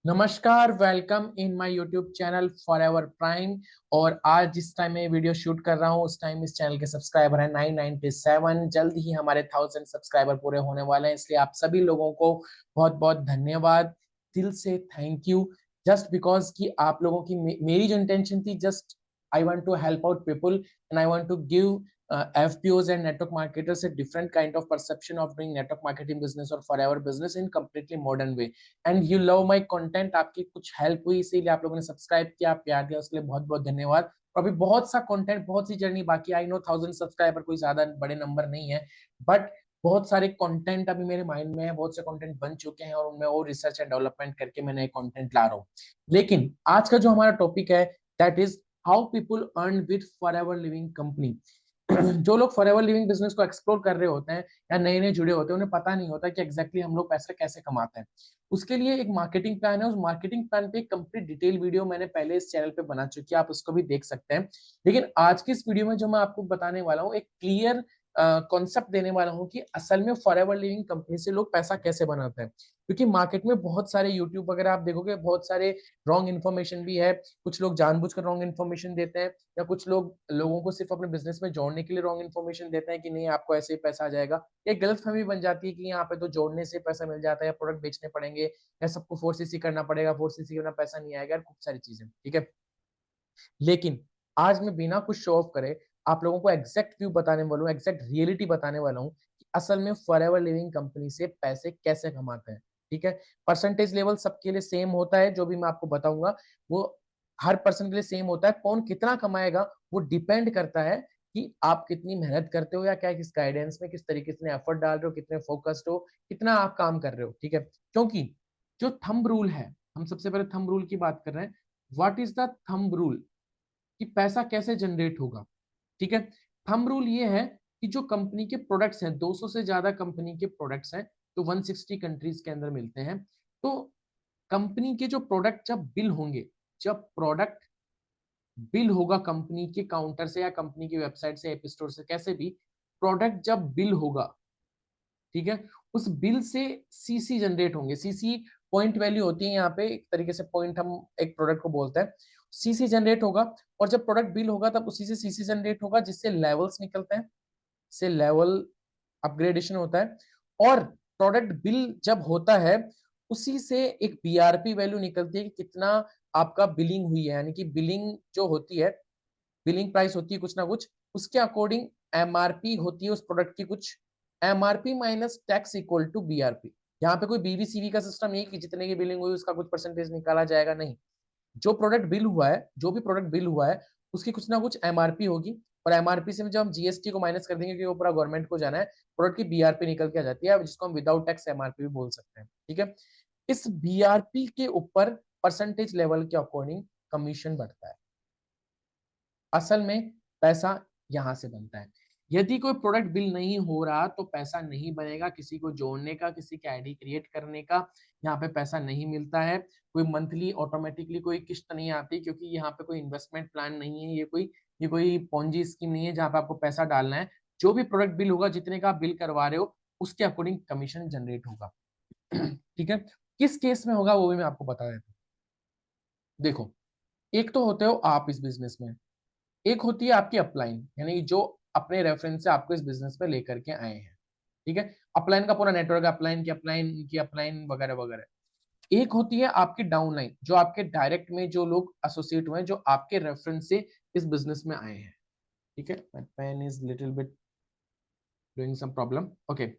नमस्कार, welcome in my YouTube channel forever prime. और आज जिस टाइम मैं वीडियो शूट कर रहा हूँ उस टाइम इस चैनल के सब्सक्राइबर हैं 997। जल्द ही हमारे 1000 सब्सक्राइबर पूरे होने वाले हैं, इसलिए आप सभी लोगों को बहुत बहुत धन्यवाद, दिल से थैंक यू। जस्ट बिकॉज कि आप लोगों की मेरी जो इंटेंशन थी, just I want to help out people and I want to give FPOs and network marketers a different kind of perception of doing network marketing business or forever business in completely modern way. And you love my content, आपकी कुछ help हुई इसीलिए आप लोगों ने subscribe किया, प्यार दिया, उसके लिए बहुत बहुत धन्यवाद। और अभी बहुत सा कंटेंट, बहुत सी जर्नी बाकी। आई नो 1000 सब्सक्राइबर कोई ज्यादा बड़े नंबर नहीं है, बट बहुत सारे कंटेंट अभी मेरे माइंड में है, बहुत से कंटेंट बन चुके हैं और उनमें और रिसर्च एंड डेवलपमेंट करके मैंने कंटेंट ला रहा हूँ। लेकिन आज का जो हमारा टॉपिक है that is how people earn with forever living company. जो लोग फॉरएवर लिविंग बिजनेस को एक्सप्लोर कर रहे होते हैं या नए नए जुड़े होते हैं, उन्हें पता नहीं होता कि एग्जैक्टली हम लोग पैसे कैसे कमाते हैं। उसके लिए एक मार्केटिंग प्लान है, उस मार्केटिंग प्लान पे एक कंप्लीट डिटेल वीडियो मैंने पहले इस चैनल पे बना चुकी है, आप उसको भी देख सकते हैं। लेकिन आज की इस वीडियो में जो मैं आपको बताने वाला हूँ, एक क्लियर कॉन्सेप्ट देने वाला हूँ कि असल में फॉरएवर लिविंग कंपनी से लोग पैसा कैसे बनाते हैं। क्योंकि मार्केट में बहुत सारे यूट्यूब वगैरह आप देखोगे, बहुत सारे रॉन्ग इन्फॉर्मेशन भी है। कुछ लोग जानबूझकर रॉन्ग इन्फॉर्मेशन देते हैं, या कुछ लोग लोगों को सिर्फ अपने बिजनेस में जोड़ने के लिए रॉन्ग इन्फॉर्मेशन देते हैं कि नहीं आपको ऐसे ही पैसा आ जाएगा। एक गलतफहमी बन जाती है कि यहाँ पे तो जोड़ने से पैसा मिल जाता है या प्रोडक्ट बेचने पड़ेंगे या सबको 4CC करना पड़ेगा, 4CC करना पैसा नहीं आएगा, खूब सारी चीजें, ठीक है। लेकिन आज मैं बिना कुछ शो ऑफ करे आप लोगों को एग्जैक्ट व्यू बताने वाला हूँ, एग्जैक्ट रियलिटी बताने वाला हूँ कि असल में फॉरएवर लिविंग कंपनी से पैसे कैसे कमाते हैं, ठीक है। परसेंटेज लेवल सबके लिए सेम होता है, जो भी मैं आपको बताऊंगा वो हर पर्सन के लिए सेम होता है। कौन कितना कमाएगा वो डिपेंड करता है कि आप कितनी मेहनत करते हो या क्या, किस गाइडेंस में, किस तरीके से एफर्ट डाल रहे हो, कितने फोकस्ड हो, कितना आप काम कर रहे हो, ठीक है। क्योंकि जो थंब रूल है, हम सबसे पहले थंब रूल की बात कर रहे हैं। What is the thumb rule कि पैसा कैसे जनरेट होगा, ठीक है। थंब रूल ये है कि जो कंपनी के प्रोडक्ट्स हैं, 200 से ज्यादा कंपनी के प्रोडक्ट्स हैं तो 160 कंट्रीज के अंदर मिलते हैं। तो कंपनी के जो प्रोडक्ट जब बिल होंगे, जब प्रोडक्ट बिल होगा कंपनी के काउंटर से या कंपनी की वेबसाइट से, ऐप स्टोर से, कैसे भी, प्रोडक्ट जब बिल होगा, ठीक है, उस बिल से सीसी जनरेट होंगे। सीसी पॉइंट वैल्यू होती है यहाँ पे, एक तरीके से पॉइंट हम एक प्रोडक्ट को बोलते हैं। सीसी जनरेट होगा और जब प्रोडक्ट बिल होगा तब उसी से सीसी जनरेट होगा, जिससे लेवल्स निकलते हैं, से लेवल अपग्रेडेशन होता है। और प्रोडक्ट बिल जब होता है उसी से एक बीआरपी वैल्यू निकलती है कि कितना आपका बिलिंग हुई है, यानी कि बिलिंग जो होती है, बिलिंग प्राइस होती है कुछ ना कुछ, उसके अकॉर्डिंग एमआरपी होती है उस प्रोडक्ट की कुछ। MRP minus tax equal to BRP. यहाँ पे कोई बीबीसीवी का सिस्टम नहीं कि जितने की बिलिंग हुई उसका कुछ परसेंटेज निकाला जाएगा, नहीं। जो प्रोडक्ट बिल हुआ है, जो भी प्रोडक्ट बिल हुआ है उसकी कुछ ना कुछ एमआरपी होगी। और एमआरपी से जब हम जीएसटी को माइनस कर देंगे, क्योंकि वो पूरा गवर्नमेंट को जाना है, प्रोडक्ट की बीआरपी निकल के आ जाती है, जिसको हम विदाउट टैक्स एमआरपी भी बोल सकते हैं, ठीक है। इस बीआरपी के ऊपर परसेंटेज लेवल के अकॉर्डिंग कमीशन बढ़ता है। असल में पैसा यहां से बनता है। यदि कोई प्रोडक्ट बिल नहीं हो रहा तो पैसा नहीं बनेगा, किसी को जोड़ने का, किसी की आईडी क्रिएट करने का यहाँ पे पैसा नहीं मिलता है। कोई मंथली ऑटोमेटिकली कोई किस्त नहीं आती, क्योंकि यहाँ पे कोई इन्वेस्टमेंट प्लान नहीं है, ये कोई पॉन्जी स्कीम नहीं है जहाँ पे आपको पैसा डालना है। जो भी प्रोडक्ट बिल होगा, जितने का आप बिल करवा रहे हो उसके अकॉर्डिंग कमीशन जनरेट होगा। ठीक है। किस केस में होगा वो भी मैं आपको बता देता हूँ। देखो, एक तो होते हो आप इस बिजनेस में, एक होती है आपकी अपलाइन, यानी जो अपने रेफरेंस से आपको इस बिजनेस पे लेकर के आए हैं, ठीक है। अपलाइन का पूरा नेटवर्क, अपलाइन की अपलाइन वगैरह वगैरह। एक होती है आपकी डाउनलाइन, जो आपके डायरेक्ट में जो लोग एसोसिएट हुए हैं, जो आपके रेफरेंस से इस बिजनेस में आए हैं, ठीक है। My pen is little bit doing some problem, okay.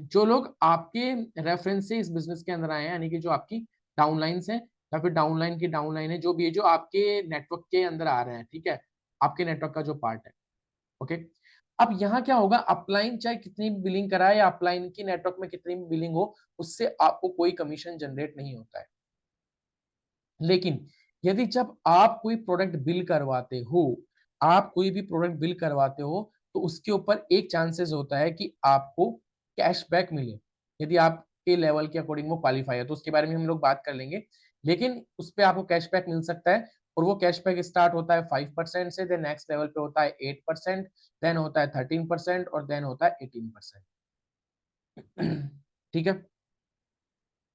जो लोग आपके रेफरेंस से इस बिजनेस के अंदर आए हैं, यानी कि जो आपकी डाउनलाइंस हैं या फिर डाउनलाइन की डाउनलाइन है, जो भी है, जो आपके नेटवर्क के अंदर आ रहे हैं, ठीक है, आपके नेटवर्क का जो पार्ट है, ओके। अब यहाँ क्या होगा, अपलाइन चाहे कितनी भी बिलिंग कराए या अपलाइन की नेटवर्क में कितनी भी बिलिंग हो, उससे आपको कोई कमीशन जनरेट नहीं होता है। लेकिन यदि जब आप कोई प्रोडक्ट बिल करवाते हो, आप कोई भी प्रोडक्ट बिल करवाते हो, तो उसके ऊपर एक चांसेस होता है कि आपको कैशबैक मिले, यदि आपके लेवल के अकॉर्डिंग वो क्वालिफाई है, तो उसके बारे में हम लोग बात कर लेंगे। लेकिन उस पर आपको कैशबैक मिल सकता है, और वो कैशबैक स्टार्ट होता है 5% से, देन नेक्स्ट लेवल पे होता है 8%, देन होता है 13% और देन होता है 18%। ठीक है।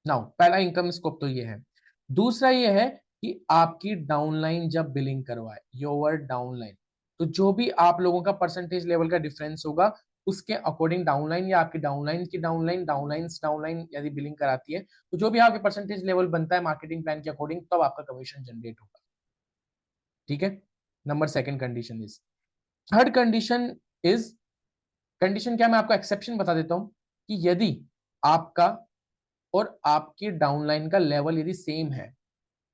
नाउ पहला इनकम स्कोप तो ये है। दूसरा ये है कि आपकी डाउनलाइन जब बिलिंग करवाए, योर डाउनलाइन, तो जो भी आप लोगों का परसेंटेज लेवल का डिफरेंस होगा उसके अकॉर्डिंग डाउनलाइन या आपकी डाउनलाइन की डाउनलाइन यदि बिलिंग कराती है तो जो भी आपके परसेंटेज लेवल बनता है मार्केटिंग प्लान के अकॉर्डिंग तब आपका कमीशन जनरेट होगा। ठीक है, number second condition is. Third condition is, condition क्या, मैं आपको एक्सेप्शन बता देता हूं कि यदि आपका और आपके डाउनलाइन का लेवल यदि सेम है,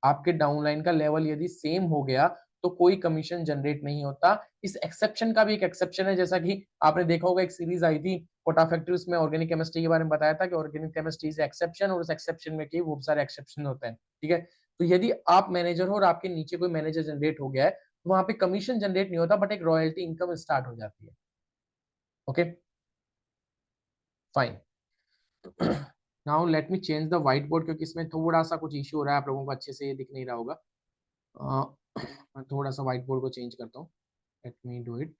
आपके डाउनलाइन का लेवल यदि सेम हो गया तो कोई कमीशन जनरेट नहीं होता। इस एक्सेप्शन का भी एक एक्सेप्शन है, जैसा कि आपने देखा होगा एक सीरीज आई थी कोटा फैक्ट्री, उसमें ऑर्गेनिक केमिस्ट्री के बारे में बताया था कि ऑर्गेनिक केमिस्ट्री इज एक्सेप्शन और उस एक्सेप्शन में की बहुत सारे एक्सेप्शन होते हैं। ठीक है, तो यदि आप मैनेजर हो और आपके नीचे कोई मैनेजर जनरेट हो गया है तो वहां पे कमीशन जनरेट नहीं होता बट एक रॉयल्टी इनकम स्टार्ट हो जाती है। Okay fine. Now let me change the white board, क्योंकि इसमें थोड़ा सा कुछ इश्यू हो रहा है, आप लोगों को अच्छे से ये दिख नहीं रहा होगा। मैं थोड़ा सा व्हाइट बोर्ड को चेंज करता हूँ। Let me do it.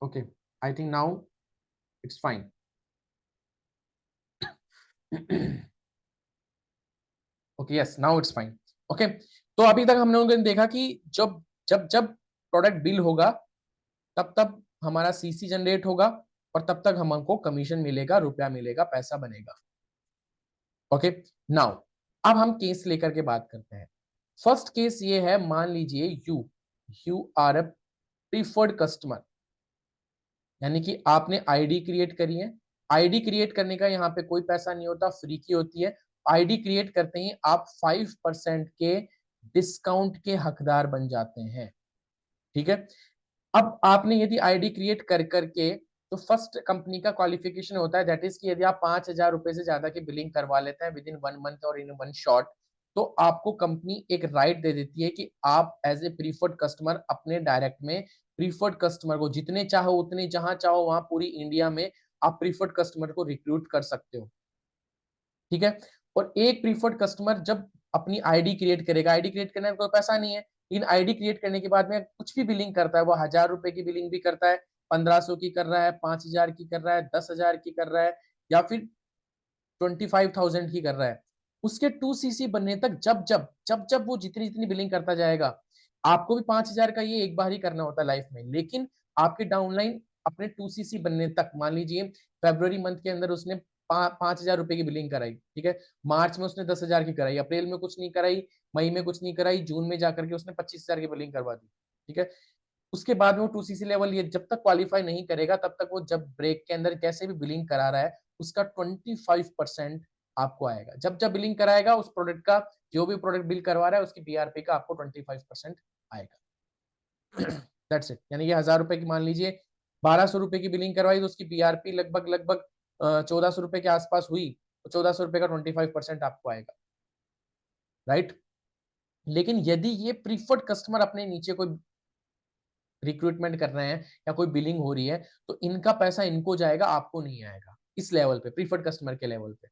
Okay, I think now it's fine. Okay yes, now it's fine. Okay, तो अभी तक हम लोगों ने देखा कि जब जब जब प्रोडक्ट बिल होगा तब तब हमारा सीसी जनरेट होगा और तब तक हमको कमीशन मिलेगा, रुपया मिलेगा, पैसा बनेगा। ओके नाउ अब हम केस लेकर के बात करते हैं। फर्स्ट केस ये है, मान लीजिए you are a preferred customer, यानी कि आपने आईडी क्रिएट करी है। आईडी क्रिएट करने का यहाँ पे कोई पैसा नहीं होता, फ्री की होती है। आईडी क्रिएट करते ही आप 5% के डिस्काउंट के हकदार बन जाते हैं। ठीक है, अब आपने यदि आईडी क्रिएट कर करके, तो फर्स्ट कंपनी का क्वालिफिकेशन होता है दैट इज कि यदि आप 5,000 रुपए से ज्यादा की बिलिंग करवा लेते हैं विद इन 1 मंथ और इन वन शॉट, तो आपको कंपनी एक राइट दे देती है कि आप एज ए प्रीफर्ड कस्टमर अपने डायरेक्ट में प्रीफर्ड कस्टमर को जितने चाहो उतने, जहां चाहो वहां पूरी इंडिया में आप प्रीफर्ड कस्टमर को रिक्रूट कर सकते हो। ठीक है, और एक प्रीफर्ड कस्टमर जब अपनी आईडी क्रिएट करेगा, आईडी क्रिएट करने में कोई पैसा नहीं है, लेकिन आईडी क्रिएट करने के बाद में कुछ भी बिलिंग करता है, वो 1,000 रुपए की बिलिंग भी करता है, 1,500 की कर रहा है, 5,000 की कर रहा है, 10,000 की कर रहा है, या फिर 25,000 की कर रहा है, उसके 2cc बनने तक जब वो जितनी जितनी बिलिंग करता जाएगा, आपको भी 5,000 का ये एक बार ही करना होता है लाइफ में, लेकिन आपके डाउनलाइन अपने 2cc बनने तक, मान लीजिए फेब्रुवरी मंथ के अंदर उसने 5,000 रुपए की बिलिंग कराई। ठीक है, मार्च में उसने 10,000 की कराई, अप्रैल में कुछ नहीं कराई, मई में कुछ नहीं कराई, जून में जाकर के उसने 25,000 की बिलिंग करवा दी। ठीक है, उसके बाद में वो 2cc लेवल ये जब तक क्वालिफाई नहीं करेगा तब तक वो जब ब्रेक के अंदर कैसे भी बिलिंग करा रहा है उसका 25% आपको आएगा। जब जब बिलिंग कराएगा उस प्रोडक्ट का, जो भी प्रोडक्ट बिल करवा रहा है उसकी बीआरपी का आपको 25% आएगा। दैट्स इट, यानी कि 1,000 रुपए की मान लीजिए 1,200 रुपए की बिलिंग करवाई तो उसकी बीआरपी लगभग लगभग 1,400 रुपए के आसपास हुई, तो 1,400 रुपए का 25% आपको आएगा। राइट, लेकिन यदि ये प्रीफर्ड कस्टमर अपने नीचे कोई रिक्रूटमेंट कर रहे हैं या कोई बिलिंग हो रही है तो इनका पैसा इनको जाएगा, आपको नहीं आएगा, इस लेवल पे, प्रीफर्ड कस्टमर के लेवल पे।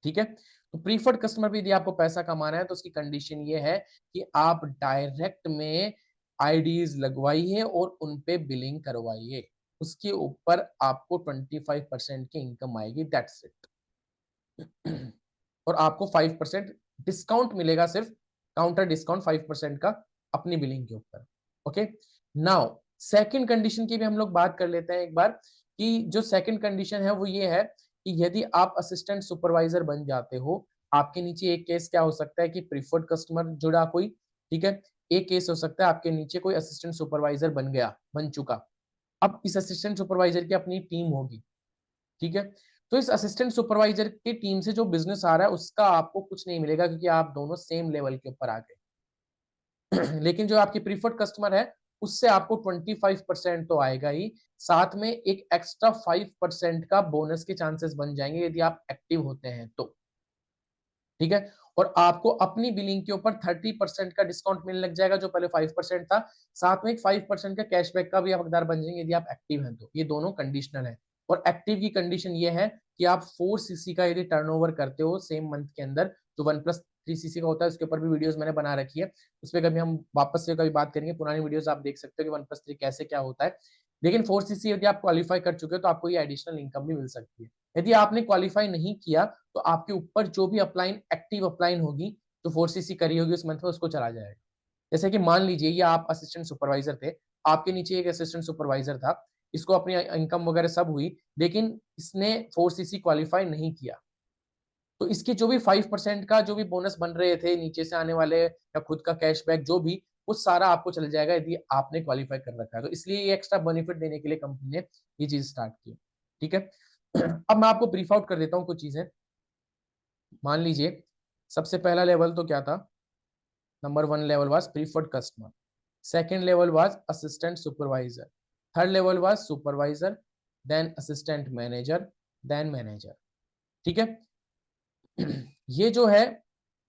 ठीक है, तो प्रीफर्ड कस्टमर पे यदि आपको पैसा कमाना है तो उसकी कंडीशन ये है कि आप डायरेक्ट में आईडीज लगवाइए और उन पे बिलिंग करवाइए, उसके ऊपर आपको 25% की इनकम आएगी, दैट्स इट। और आपको 5% डिस्काउंट मिलेगा, सिर्फ काउंटर डिस्काउंट 5% का अपनी बिलिंग के ऊपर। ओके नाउ सेकंड कंडीशन की भी हम लोग बात कर लेते हैं एक बार, कि जो सेकंड कंडीशन है वो ये है कि यदि आप असिस्टेंट सुपरवाइजर बन जाते हो, आपके नीचे एक केस क्या हो सकता है कि प्रीफर्ड कस्टमर जुड़ा कोई, ठीक है, एक केस हो सकता है आपके नीचे कोई असिस्टेंट सुपरवाइजर बन गया, बन चुका। अब इस असिस्टेंट सुपरवाइजर की अपनी टीम होगी। ठीक है, तो इस असिस्टेंट सुपरवाइजर की टीम से जो बिजनेस आ रहा है उसका आपको कुछ नहीं मिलेगा क्योंकि आप दोनों सेम लेवल के ऊपर आ गए। लेकिन जो आपकी प्रीफर्ड कस्टमर है उससे आपको 25% तो आएगा ही, साथ में एक एक्स्ट्रा 5% का बोनस के चांसेस बन जाएंगे यदि आप एक्टिव होते हैं तो। ठीक है, और आपको अपनी बिलिंग के ऊपर 30% का डिस्काउंट मिलने लग जाएगा जो पहले 5% था, साथ में एक 5% का कैशबैक का भी आप हकदार बन जाएंगे यदि आप एक्टिव हैं तो। ये दोनों कंडीशनल है, और एक्टिव की कंडीशन ये है कि आप 4cc का यदि टर्नओवर करते हो सेम मंथ के अंदर, जो 1+3cc का होता है उसके ऊपर भी वीडियोस मैंने बना रखी है, उस पर कभी हम वापस से कभी बात करेंगे, पुरानी वीडियोस आप देख सकते हो कि 1+3 कैसे क्या होता है। लेकिन 4cc यदि आप क्वालिफाई कर चुके हो तो आपको ये एडिशनल इनकम भी मिल सकती है। यदि आपने क्वालिफाई नहीं किया तो आपके ऊपर जो भी अपलाइन एक्टिव अपलाइन होगी, जो 4cc करी होगी उस मंथ में, उसको चला जाएगा। जैसे कि मान लीजिए ये आप असिस्टेंट सुपरवाइजर थे, आपके नीचे एक असिस्टेंट सुपरवाइजर था, इसको अपनी इनकम वगैरह सब हुई, लेकिन इसने 4cc क्वालिफाई नहीं किया, तो इसके जो भी 5% का जो भी बोनस बन रहे थे नीचे से आने वाले या खुद का कैशबैक जो भी, वो सारा आपको चल जाएगा यदि आपने क्वालिफाई कर रखा है। तो इसलिए ये एक्स्ट्रा बेनिफिट देने के लिए कंपनी ने ये चीज स्टार्ट की। ठीक है। अब मैं आपको ब्रीफ आउट कर देता हूँ कुछ चीजें। मान लीजिए सबसे पहला लेवल तो क्या था, number 1 level was preferred customer, second level was assistant supervisor, third level was supervisor, then assistant manager, then manager. ठीक है। ये जो है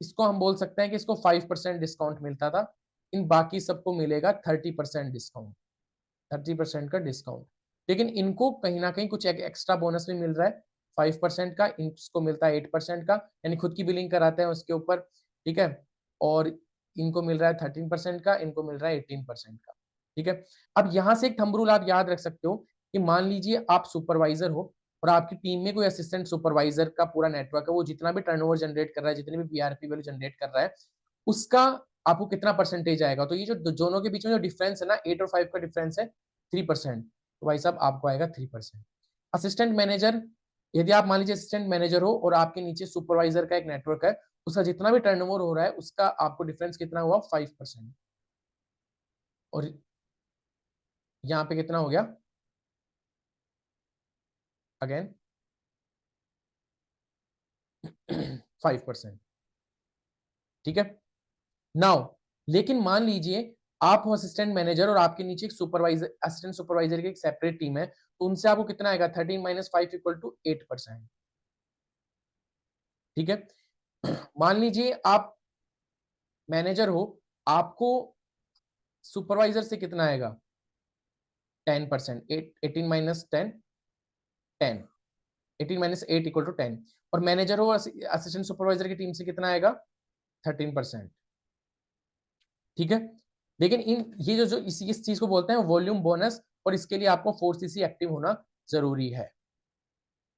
इसको हम बोल सकते हैं कि इसको 5% डिस्काउंट मिलता था, इन बाकी सबको मिलेगा 30% डिस्काउंट, 30% का डिस्काउंट। लेकिन इनको कहीं ना कहीं कुछ एक एक्स्ट्रा बोनस भी मिल रहा है 5% का, इनको मिलता है 8% का, यानी खुद की बिलिंग कराते हैं उसके ऊपर। ठीक है। और इनको मिल रहा है 13% का, इनको मिल रहा है 18% का। ठीक है। अब यहां से एक थंब रूल आप याद रख सकते हो कि मान लीजिए आप सुपरवाइजर हो और आपकी टीम में कोई असिस्टेंट सुपरवाइजर का पूरा नेटवर्क है, वो जितना भी टर्नओवर जनरेट कर रहा है, जितने भी पीआरपी वैल्यू जनरेट कर रहा है, उसका आपको कितना परसेंटेज आएगा। तो ये जो दोनों के बीच में जो डिफरेंस है ना, 8 और 5 का डिफरेंस है 3%, तो भाई साहब आपको आएगा 3%। असिस्टेंट मैनेजर, यदि आप मान लीजिए असिस्टेंट मैनेजर हो और आपके नीचे सुपरवाइजर का एक नेटवर्क है, उसका जितना भी टर्नओवर हो रहा है उसका आपको डिफरेंस कितना हुआ, 5%। और यहाँ पे कितना हो गया, अगेन 5%। ठीक है। नाउ लेकिन मान लीजिए आप हो असिस्टेंट मैनेजर और आपके नीचे एक सुपरवाइजर, असिस्टेंट सुपरवाइजर की एक सेपरेट टीम है, तो उनसे आपको कितना आएगा, 13 - 5 = 8%। ठीक है। मान लीजिए आप मैनेजर हो, आपको सुपरवाइजर से कितना आएगा, 10%, 18 - 10 18 - 8 = 10। और मैनेजर हो असिस्टेंट सुपरवाइजर की टीम से कितना आएगा, 13%। ठीक है। लेकिन इन ये जो इस चीज को बोलते हैं वॉल्यूम बोनस, और इसके लिए आपको 4cc एक्टिव होना जरूरी है।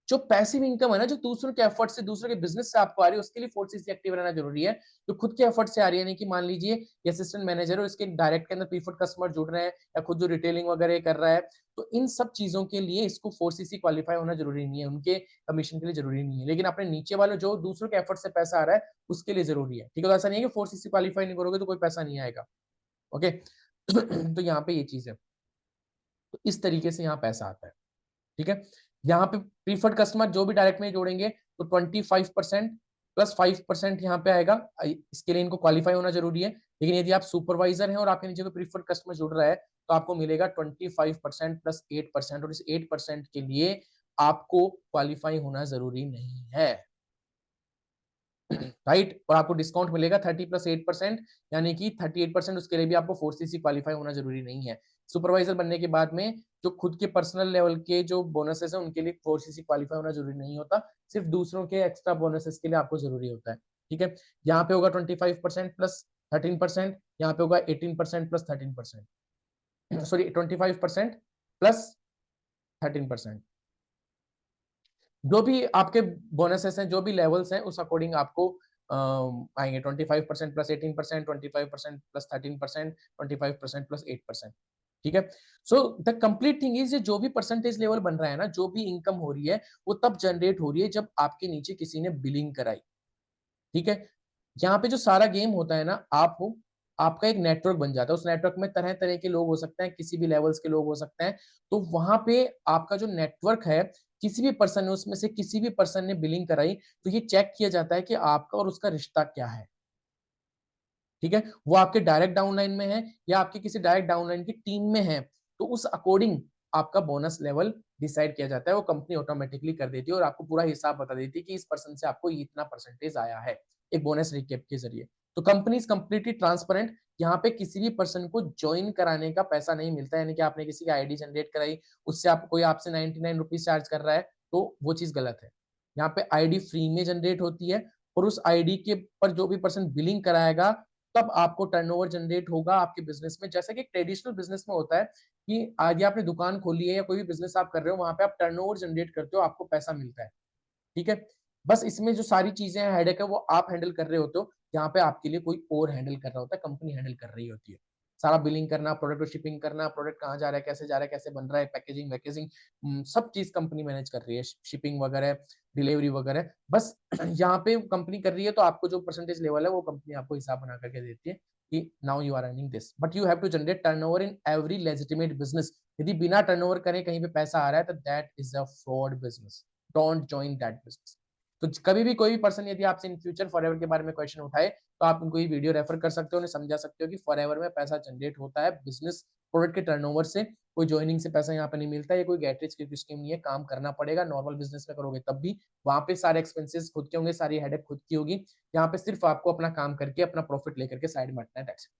जो पैसिव इनकम है ना, जो दूसरों के एफर्ट से, दूसरों के बिजनेस से आपको आ रही है, उसके लिए 4cc एक्टिव रहना जरूरी है। जो खुद के एफर्ट से आ रही है, नहीं कि मान लीजिए ये असिस्टेंट मैनेजर है, इसके डायरेक्ट के अंदर प्रीफर्ड कस्टमर जुड़ रहे हैं या खुद जो रिटेलिंग वगैरह कर रहा है, तो इन सब चीजों के लिए इसको 4cc क्वालिफाई होना जरूरी नहीं है, उनके कमीशन के लिए जरूरी नहीं है। लेकिन अपने नीचे वाले जो दूसरों के एफर्ट से पैसा आ रहा है उसके लिए जरूरी है। ठीक है। तो ऐसा नहीं है कि 4cc क्वालिफाई नहीं करोगे तो कोई पैसा नहीं आएगा। ओके। तो यहाँ पे ये चीज है, तो इस तरीके से यहाँ पैसा आता है। ठीक है। यहाँ पे प्रीफर्ड कस्टमर जो भी डायरेक्ट में जोड़ेंगे तो 25% प्लस 5% यहाँ पे आएगा, इसके लिए इनको क्वालिफाई होना जरूरी है। लेकिन यदि आप सुपरवाइजर हैं और आपके नीचे कोई प्रीफर्ड कस्टमर जुड़ रहा है तो आपको मिलेगा 25% प्लस 8%, और इस 8% के लिए आपको क्वालिफाई होना जरूरी नहीं है। राइट। और आपको डिस्काउंट मिलेगा 30 + 8%, यानी कि 38%, उसके लिए भी आपको 4cc क्वालिफाई होना जरूरी नहीं है। सुपरवाइजर बनने के बाद में जो खुद के पर्सनल लेवल के जो बोनसेस है उनके लिए 4cc क्वालिफाई होना जरूरी नहीं होता, सिर्फ दूसरों के एक्स्ट्रा बोनसेस के लिए आपको जरूरी होता है। ठीक है। यहाँ पे होगा 25% प्लस 13%, यहाँ पे होगा 18% प्लस 13%, सॉरी 25% प्लस 13%। जो भी आपके बोनसेस हैं, जो भी लेवल्स हैं, उस अकॉर्डिंग आपको आएंगे 25% प्लस 18%, 25% प्लस 13%, 25% प्लस 8%। ठीक है। So the complete thing is, जो भी परसेंटेज लेवल बन रहा है ना, जो भी इनकम हो रही है, वो तब जनरेट हो रही है जब आपके नीचे किसी ने बिलिंग कराई। ठीक है। यहाँ पे जो सारा गेम होता है ना, आप हो, आपका एक नेटवर्क बन जाता है, उस नेटवर्क में तरह तरह के लोग हो सकते हैं, किसी भी लेवल्स के लोग हो सकते हैं। तो वहां पे आपका जो नेटवर्क है, किसी भी पर्सन ने, उसमें से किसी भी पर्सन ने बिलिंग कराई, तो ये चेक किया जाता है कि आपका और उसका रिश्ता क्या है। ठीक है। वो आपके डायरेक्ट डाउनलाइन में है या आपके किसी डायरेक्ट डाउनलाइन की टीम में है, तो उस अकॉर्डिंग आपका बोनस लेवल डिसाइड किया जाता है। वो कंपनी ऑटोमेटिकली कर देती है और आपको पूरा हिसाब बता देती है कि इस पर्सन से आपको इतना परसेंटेज आया है, एक बोनस रिकेप के जरिए। तो कंपनी इज कंप्लीटली ट्रांसपेरेंट। यहाँ पे किसी भी पर्सन को ज्वाइन कराने का पैसा नहीं मिलता, यानी कि आपने किसी की आईडी जनरेट कराई, उससे आप कोई आपसे 99 रुपीज चार्ज कर रहा है, तो वो चीज गलत है। यहाँ पे आईडी फ्री में जनरेट होती है, और उस आईडी के पर जो भी पर्सन बिलिंग कराएगा, तब आपको टर्नओवर जनरेट होगा आपके बिजनेस में। जैसा कि ट्रेडिशनल बिजनेस में होता है कि आज आपने दुकान खोली है या कोई भी बिजनेस आप कर रहे हो, वहां पे आप टर्नओवर जनरेट करते हो, आपको पैसा मिलता है, ठीक है। बस इसमें जो सारी चीजें हैं, हेडेक है, वो आप हैंडल कर रहे होते हो, यहाँ पे आपके लिए कोई और हैंडल कर रहा होता है, कंपनी हैंडल कर रही होती है। सारा बिलिंग करना, प्रोडक्ट को शिपिंग करना, प्रोडक्ट कहाँ जा रहा है, कैसे जा रहा है, कैसे बन रहा है, पैकेजिंग वैकेजिंग, सब चीज कंपनी मैनेज कर रही है, शिपिंग वगैरह, डिलीवरी वगैरह, बस यहाँ पे कंपनी कर रही है, तो आपको जो परसेंटेज लेवल है वो कंपनी आपको हिसाब बना करके देती है कि now you are earning this, but you have to generate turnover in every legitimate business. यदि बिना टर्नओवर करे कहीं पे पैसा आ रहा है तो that is a fraud business, don't join that business. तो कभी भी कोई भी पर्सन यदि आपसे इन फ्यूचर फॉरएवर के बारे में क्वेश्चन उठाए, तो आप उनको ये वीडियो रेफर कर सकते हो, उन्हें समझा सकते हो कि फॉरएवर में पैसा जनरेट होता है बिजनेस प्रोडक्ट के टर्नओवर से, कोई ज्वाइनिंग से पैसा यहाँ पे नहीं मिलता है, ये कोई गैटरेज की स्कीम नहीं है, काम करना पड़ेगा, नॉर्मल बिजनेस में करोगे तब भी वहां पे सारे एक्सपेंसेस खुद के होंगे, सारी हेडेक खुद की होगी, यहाँ पे सिर्फ आपको अपना काम करके अपना प्रॉफिट लेकर के साइड में हटना है, that's it.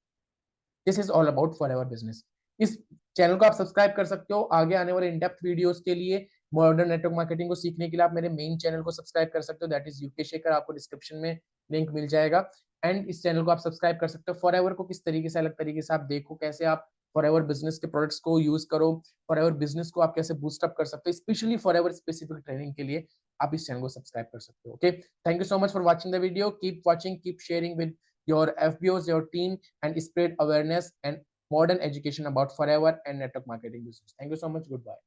This is all about forever business. इस चैनल को आप सब्सक्राइब कर सकते हो, आगे आने वाले इन डेप्थ वीडियोस के लिए, मॉडर्न नेटवर्क मार्केटिंग को सीखने के लिए आप मेरे मेन चैनल को सब्सक्राइब कर सकते हो, दैट इज यूके शेखर, आपको डिस्क्रिप्शन में लिंक मिल जाएगा। एंड इस चैनल को आप सब्सक्राइब कर सकते हो, फॉरएवर को किस तरीके से, अलग तरीके से आप देखो, कैसे आप फॉरएवर बिजनेस के प्रोडक्ट्स को यूज करो, फॉरएवर बिजनेस को आप कैसे बूस्टअप कर सकते हो, स्पेशली फॉरएवर स्पेसिफिक ट्रेनिंग के लिए आप इस चैनल को सब्सक्राइब कर सकते हो। Okay, thank you so much for watching the video, keep watching, keep sharing with your FBOs, your team, and spread awareness and modern education about forever and network marketing business. Thank you so much. Goodbye.